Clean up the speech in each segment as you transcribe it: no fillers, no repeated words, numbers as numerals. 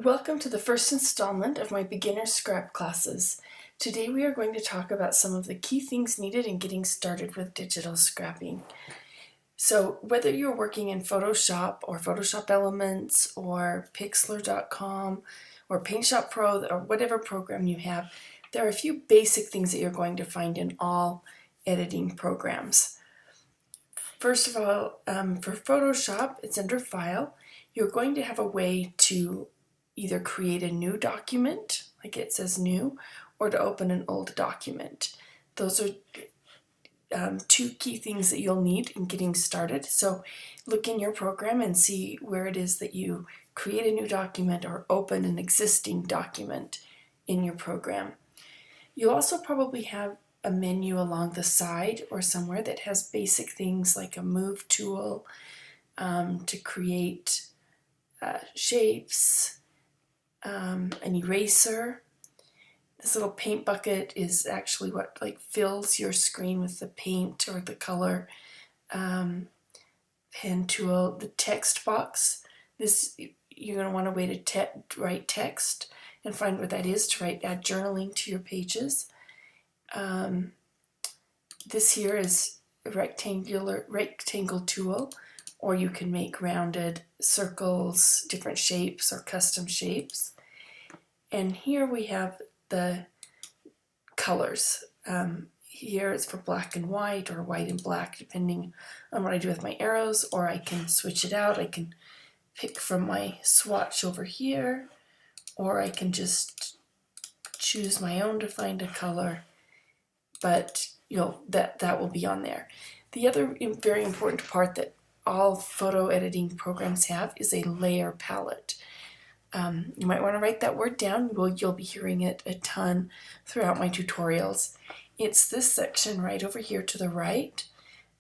Welcome to the first installment of my beginner scrap classes. Today we are going to talk about some of the key things needed in getting started with digital scrapping. So whether you're working in Photoshop or Photoshop Elements or Pixlr.com or PaintShop Pro or whatever program you have, there are a few basic things that you're going to find in all editing programs. First of all, for Photoshop, it's under File. You're going to have a way to either create a new document, like it says new, or to open an old document. Those are two key things that you'll need in getting started. So look in your program and see where it is that you create a new document or open an existing document in your program. You'll also probably have a menu along the side or somewhere that has basic things like a move tool to create shapes, an eraser. This little paint bucket is actually what fills your screen with the paint or the color. Pen tool, the text box. This you're going to want a way to write text and find what that is to add journaling to your pages. This here is a rectangle tool, or you can make rounded circles, different shapes, or custom shapes. And here we have the colors. Here it's for black and white or white and black, depending on what I do with my arrows, or I can switch it out. I can pick from my swatch over here, or I can just choose my own to find a color, but that will be on there. The other very important part that all photo editing programs have is a layer palette. You might want to write that word down. You'll be hearing it a ton throughout my tutorials. It's this section right over here to the right,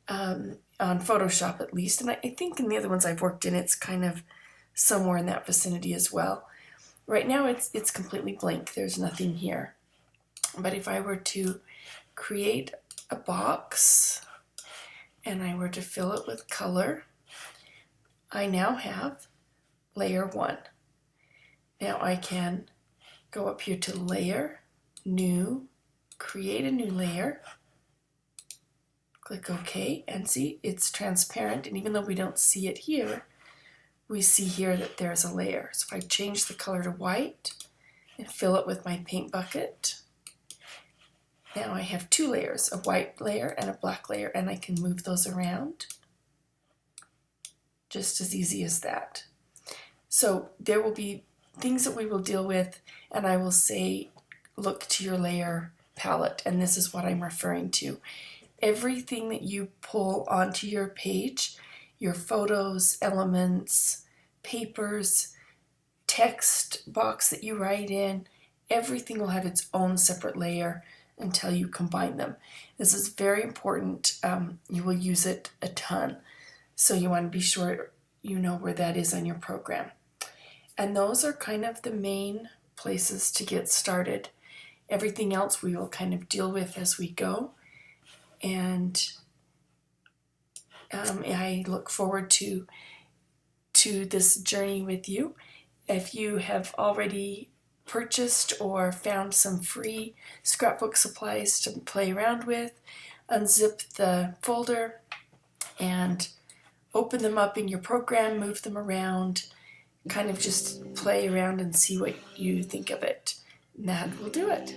on Photoshop at least, and I think in the other ones I've worked in it's kind of somewhere in that vicinity as well. Right now it's completely blank. There's nothing here. But if I were to create a box and I were to fill it with color, I now have layer 1. Now I can go up here to Layer, New, create a new layer, click OK, and see it's transparent, and even though we don't see it here, we see here that there's a layer. So if I change the color to white and fill it with my paint bucket, now I have two layers, a white layer and a black layer, and I can move those around just as easy as that. So there will be things that we will deal with, and I will say look to your layer palette, and this is what I'm referring to. Everything that you pull onto your page, your photos, elements, papers, text box that you write in, everything will have its own separate layer until you combine them. This is very important. You will use it a ton, so you want to be sure you know where that is on your program. And those are kind of the main places to get started. Everything else we will kind of deal with as we go, and I look forward to this journey with you. If you have already purchased or found some free scrapbook supplies to play around with, unzip the folder and open them up in your program, move them around, kind of just play around and see what you think of it. And that will do it.